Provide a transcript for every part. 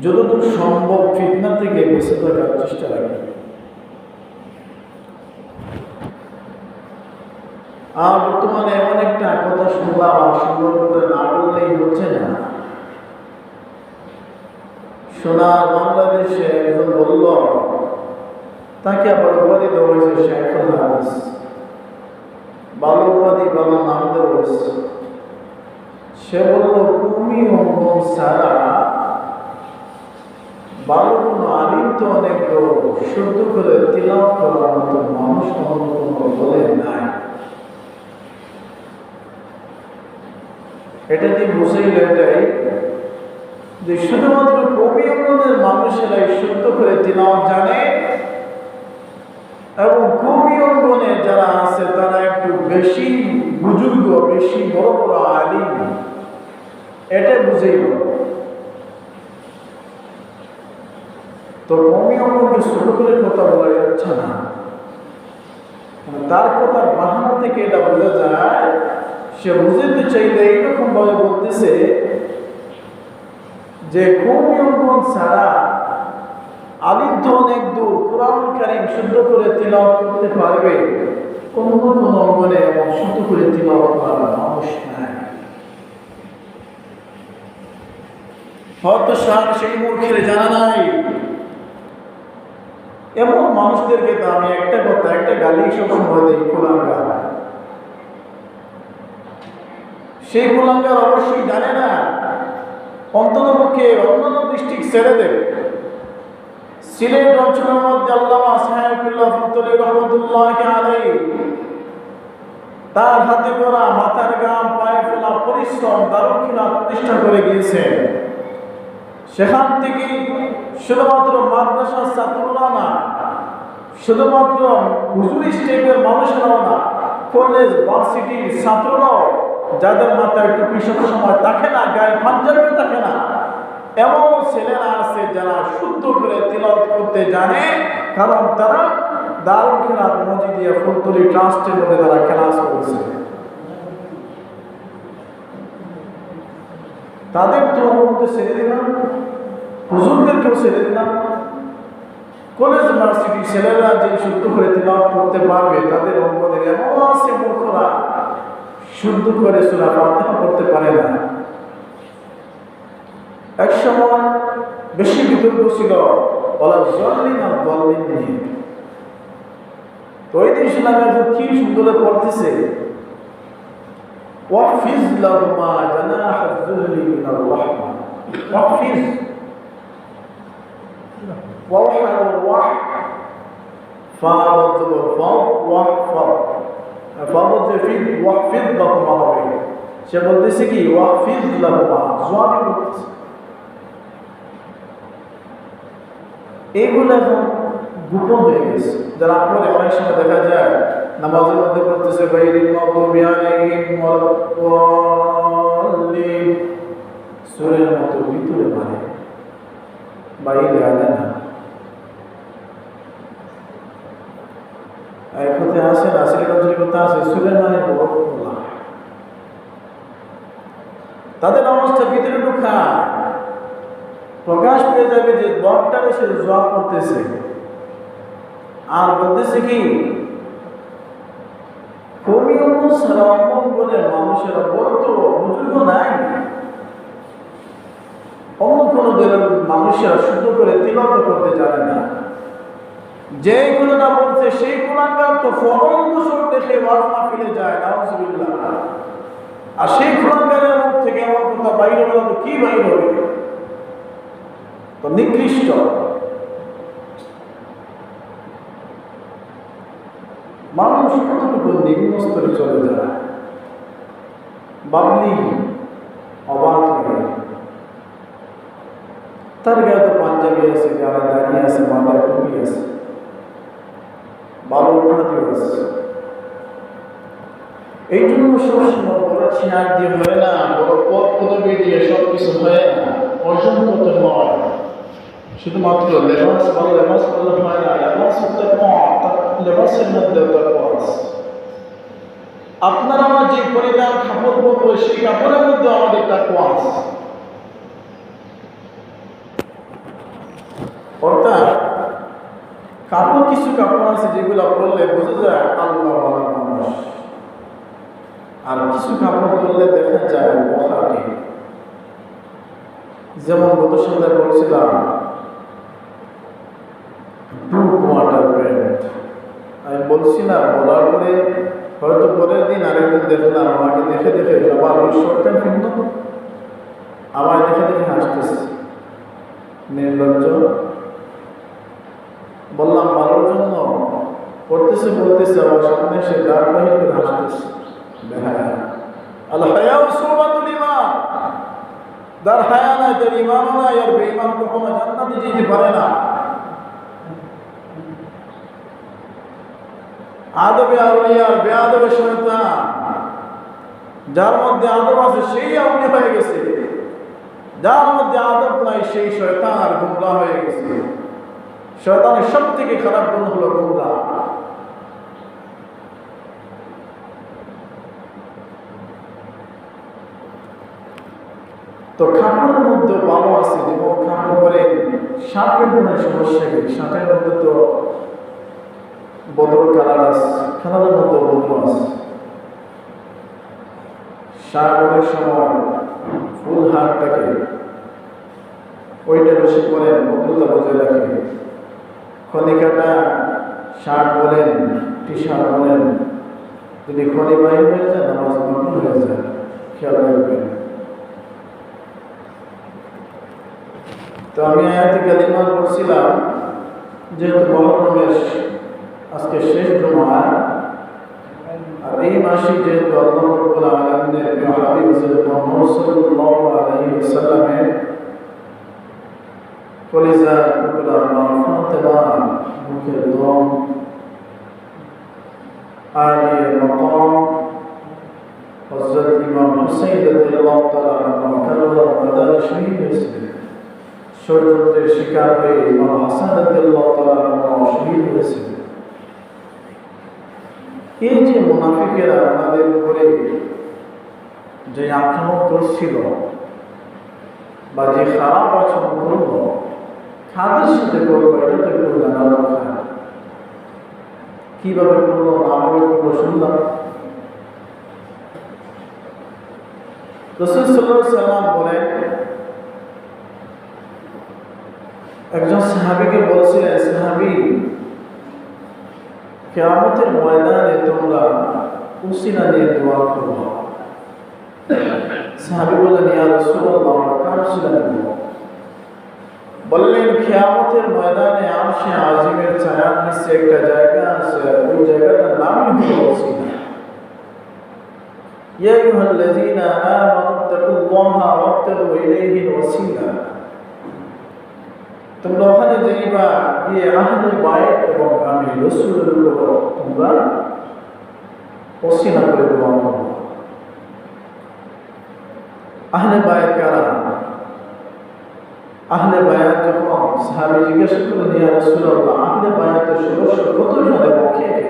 যতদূর সম্ভব ফিতনা থেকে বেঁচে থাকার চেষ্টা রাখি। আর বর্তমানে এমন একটা কথা শুনলাম, আর সুন্দর করে না বললেই হচ্ছে না। সোনার বাংলাদেশে একজন বলল, তাকে আবার উপাধি দেওয়া হয়েছে শেখুল হাদিস, ভালো উপাধি, ভালো নাম দেওয়া হয়েছে। সে বলল, কমি অঙ্গন ছাড়া ভালো কোনো আলিম তো অনেক শুদ্ধ করে তিলাওয়াত করার মতো মানুষ কোনো বলে নাই। এটা দিয়ে বুঝাইল এটাই যে শুধুমাত্র কমি অঙ্গনের মানুষেরাই শুদ্ধ করে তিলাওয়াত জানে, এবং কমি অঙ্গনে যারা আছে তারা একটু বেশি বুজুর্গ, বেশি বড় বড় আলিম, এটা বুঝাইল। তো কমি অঙ্গকে ছোট করে কথা বলা যাচ্ছে না। তার কথার বাহানা থেকে এটা বোঝা যায় সে বুঝতে চাইলে এইরকম ভাবে বলতেছে যে কমি অঙ্গন ছাড়া আলিম তো অনেক দূর, কোরআন কারীম শুদ্ধ করে তিলাওয়াত করতে পারবে, কোন অঙ্গনে এমন শুদ্ধ করে তিলাওয়াত করার মানুষ নাই। হয়তো সেই মূর্খের জানা নাই। এমন মানুষদেরকে তো আমি একটা কথা, একটা গালি সবসময় দিই, কুলাঙ্গার। সেই কুলাঙ্গার অবশ্যই জানে না, অন্ততপক্ষে অন্যান্য ডিস্ট্রিক্ট ছেড়ে দেবে। সিলেট অঞ্চলের মধ্যে আল্লামা সাহেবুল্লাহ ফতুল্লাহ রহমতুল্লাহ আলাইহি তার হাতে করা মাথার ঘাম পায়ে ফেলা পরিশ্রম দারুণ খিলাফত প্রতিষ্ঠা করে গিয়েছেন। সেখান থেকে শুধুমাত্র মাদ্রাসার ছাত্ররা না, শুধুমাত্র হুজুর স্টেপের মানুষেরাও না, কলেজ ভার্সিটির ছাত্ররাও যাদের মাথায় টুপি সবসময় থাকে না, গায়ে পাঞ্জাবি থাকে না, এমন ছেলেরা আছে যারা শুদ্ধ করে তিলাওয়াত করতে জানে, কারণ তারা দারুল খিলাফত মসজিদিয়া ফুলতলি ট্রাস্টের মধ্যে তারা ক্লাস করেছে। তাদের তো মধ্যে ছেড়ে দিলাম, হুজুরদেরকেও ছেড়ে দিলাম। কলেজ ভার্সিটির ছেলেরা যে শুদ্ধ করে তিলাওয়াত করতে পারবে, তাদের অঙ্গনের এমন আছে মূর্খরা শুদ্ধ করে সূরা ফাতিহা পড়তে পারে না। এক সময় বেশি বিতর্ক ছিল বলা জলিন আর বলিন নিয়ে। তো ওই দিন শুনলাম কি সুন্দর পড়তেছে, ওয়াফিজ লাহুমা জানাহাজ যুল্লি মিনার রাহমা, ওয়াফিজ ওয়াহা ওয়াহ ফাদ ওয়াহফা ফাদ ফি ওয়াফিজ লাহুমা হবে। সে বলতেছে কি ওয়াফিজ লাহুমা, জোয়ানি বলতেছে। এইগুলো এখন গোপন হয়ে গেছে। যারা পরে অনেক সময় দেখা যায় নামাজের মধ্যে পড়তেছে গায়রিল মাগদুবি আলাইহিম ওয়ালাদ-দাল্লিন, সূরার মতো ভিতরে মানে বাইরে আনে না। এক হতে আসে না, সিলেটের কথা আছে সূরা মানে বড় বলা, তাদের নামাজটা ভিতরে ঢোকা প্রকাশ পেয়ে যাবে যে দরটারে সে জবাব করতেছে আর বলতেছে কি কমি অঙ্গ ছাড়া অঙ্গনের মানুষেরা বড় তো বুজুর্গ নাই, অন্য কোনো দলের মানুষেরা শুদ্ধ করে তিলাওয়াত করতে জানে না। যে কোনটা বলছে সেই কুলাঙ্গার তো ফরজ বছর দেখে ওয়াজ মাহফিলে যায়, নাউজুবিল্লাহ। আর সেই কুলাঙ্গারের মুখ থেকে এমন কথা বাইরে বলা তো কি বাইরে হবে, তো নিকৃষ্ট। মানুষ কতটুকু নিম্ন স্তরে চলে যায়, বাবলি অবাক লাগে। তার গায়ে তো পাঞ্জাবি আছে, গায়ে দাঁড়িয়ে আছে, মাথায় টুপি আছে, ভালো উপাধি আছে। এই জন্য সবসময় বড় চেয়ার দিয়ে হয় না, বড় পদ পদবি দিয়ে সবকিছু হয় না, অর্জন করতে হয়। শুধুমাত্র লেবাস করলে হয় না, লেবাসের মধ্যে আপনার আমার যে পরিধান কাপড় পরবো সেই কাপড়ের মধ্যে আমাদের তাকওয়া আছে। অর্থাৎ কাপড় কিছু কাপড় আছে যেগুলো পরলে বোঝা যায় আল্লাহওয়ালা মানুষ, আর কিছু কাপড় পরলে দেখা যায় বখাটে। যেমন গত সন্ধ্যায় বলছিলাম টু কোয়ার্টার প্যান্ট, আমি বলছি না, বলার পরে হয়তো পরের দিন আরেকদিন দেখলাম আমাকে দেখে দেখে আবার ওই শর্ট প্যান্ট কিনতো, আবার দেখে দেখে হাসতেছে, নির্লজ্জ। বললাম ভালোর জন্য করতেছে বলতেছে, আমার সামনে সে দাঁড় বাহির করে হাসতেছে। আল হায়াউ সুবাতুল ঈমান, যার হায়া নাই তার ঈমানও নাই, আর বেঈমান কখনো জান্নাতে যেতে পারে না। আদবে আউলিয়া আর বেআদবে শয়তান, যার মধ্যে আদব আছে সেই আউলিয়া হয়ে গেছে, যার মধ্যে আদব নাই সেই শয়তান আর গুমরাহ হয়ে গেছে। শয়তানের সব থেকে খারাপ গুণ হলো গুমরাহ। তো কাপড়ের মধ্যে ভালো আছে, যেমন কাপড় পরে শার্টের কোনো সমস্যা নেই, শার্টের মধ্যে তো বদল কালার আছে, কালারের মধ্যে বদল আছে। শার্ট অনেক সময় ফুল হাত থাকে, ওইটা বেশি করে বদলতা বজায় রাখে। খনিকাটা শার্ট বলেন, টি শার্ট বলেন, যদি খনি বাইরে হয়ে যায় নামাজ নকল হয়ে যায়, খেয়াল রাখবেন। তো আমি আয়াতে কালিমা পড়ছিলাম, যেহেতু মুহররমের আজকে শেষ জুমা, আর এই মাসে যেহেতু আল্লাহ রাব্বুল আলামিনের প্রিয় হাবিব মুহাম্মদ সাল্লাল্লাহু আলাইহি ওয়াসাল্লামের কলিজা টুকরা মা ফাতেমা মুখের দম আলিয়া মাকাম হযরত ইমাম হুসাইন রাদিয়াল্লাহু তাআলা আনহু কারবালার ময়দানে শহীদ হয়েছিলেন। ষড়যন্ত্রের শিকার হয়ে ইমাম হাসান রাদিয়াল্লাহু তাআলা আনহু শহীদ হয়েছিলেন। এই যে মুনাফিকেরা আমাদের উপরে যে আক্রমণ করছিল বা যে খারাপ আচরণ করলো, কাদের সাথে করলো এটা তো একটু জানা দরকার। কিভাবে করলো, নামে করলো শুনলাম। রাসূল সাল্লাল্লাহু আলাইহি ওয়াসাল্লাম বলেন, একজন সাহাবীকে বলছিলেন, সাহাবী কিয়ামতের ময়দানে তোমরা উসিলা নিয়ে দোয়া করো। সাহাবী বললেন, ইয়া রাসূলুল্লাহ, আমরা কার উসিলা নেব? বললেন, কিয়ামতের ময়দানে আরশে আজিমের ছায়ার নিচে একটা জায়গা আছে, ওই জায়গাটার নামই হলো উসিলা। ইয়া আইয়ুহাল্লাযীনা আমানু তাকুল্লাহা ওয়াবতাগু ইলাইহিল ওয়াসিলা। তোমরা ওখানে যাইবা, গিয়ে আহলে বাইত এবং আমি রাসূলের উপর তোমরা ওসিলা করে দোয়া করো। আহলে বাইত কারা? আহলে বায়াত যখন সাহাবী জিজ্ঞাসা করলেন, ইয়া রাসূলুল্লাহ, আহলে বায়াতের সদস্য কতজন এবং কে কে?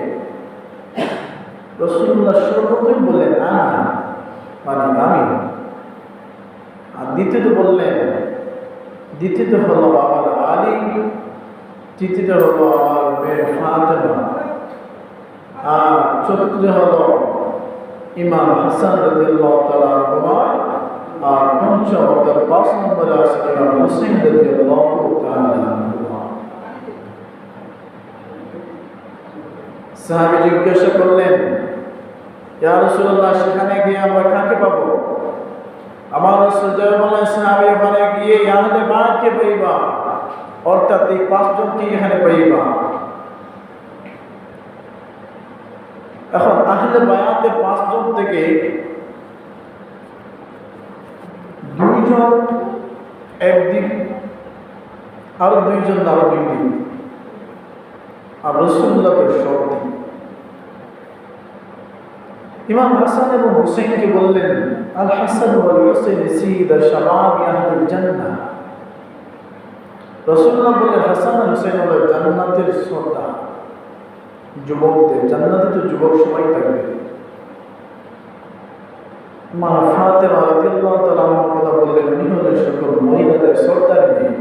রাসূলুল্লাহ সর্বপ্রথম বললেন, আনা, মানে আমি। আর দ্বিতীয়ত বললেন, দ্বিতীয়ত হলো আমার আলী, তৃতীয়ত হলো আমার মেয়ে ফাতেমা, আর চতুর্থ হলো ইমাম হাসান রাদিয়াল্লাহু তাআলা আনহু, আর পঞ্চম অর্থাৎ ৫ নম্বরে আছে ইমাম হুসাইন রাদিয়াল্লাহু তাআলা আনহু। সাহাবী জিজ্ঞাসা করলেন, ইয়া রাসূলুল্লাহ, সেখানে গিয়ে আমরা কাকে পাবো? আমার রাসূল বললেন, সাহাবী ওখানে গিয়ে আহলে বায়াতকে পাইবা, অর্থাৎ এই ৫ জনকে এখানে পাইবা। এখন আহলে বায়াতের ৫ জন থেকে 2 জন একদিক, আরো 2 জন আরো 2 দিক, আর রাসূলুল্লাহ তো সব দিক। ইমাম হাসান এবং হুসাইনকে বললেন, আল হাসান ওয়াল হুসাইন সাইয়্যিদা শাবাবি আহলিল জান্নাহ। রাসূলুল্লাহ বললেন, হাসান আর হুসাইন হলো জান্নাতের সর্দার, যুবকদের। জান্নাতে তো যুবক সবাই থাকবে। মা ফাতেমা রাদিয়াল্লাহু তাআলা আনহার কথা বললেন, উনি হলেন সকল মহিলাদের সর্দার মেয়ে।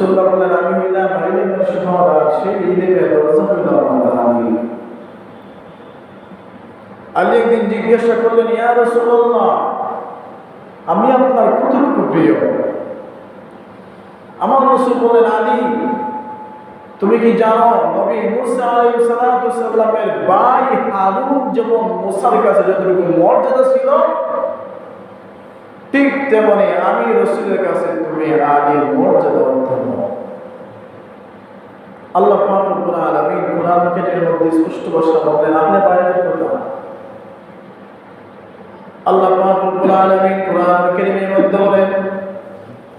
রাসূলুল্লাহ বলেন আমি হইলাম ইলমের সর্দার, সেই ইলমের দরজা হইল আমার আলী। আলী একদিন জিজ্ঞাসা করলেন, ইয়া রাসূলুল্লাহ, আমি আপনার কতটুকু প্রিয়? আমার রাসূল বলেন, আলী তুমি কি জানো নবী মুসা আলাইহিস সালামের ভাই হারুন যেমন মুসার কাছে যতটুকু মর্যাদা ছিল, ঠিক তেমনি আমি রাসূলের কাছে তুমি আলীর মর্যাদা অর্থন। আল্লাহ পাক রব্বুল আলামিন কোরআন কারীমের মধ্যে স্পষ্ট ভাষায় বলেন, আপনি বায়াতের কথা আল্লাহ পাক রব্বুল আলামিন কোরআন কারীমের মধ্যে বলেন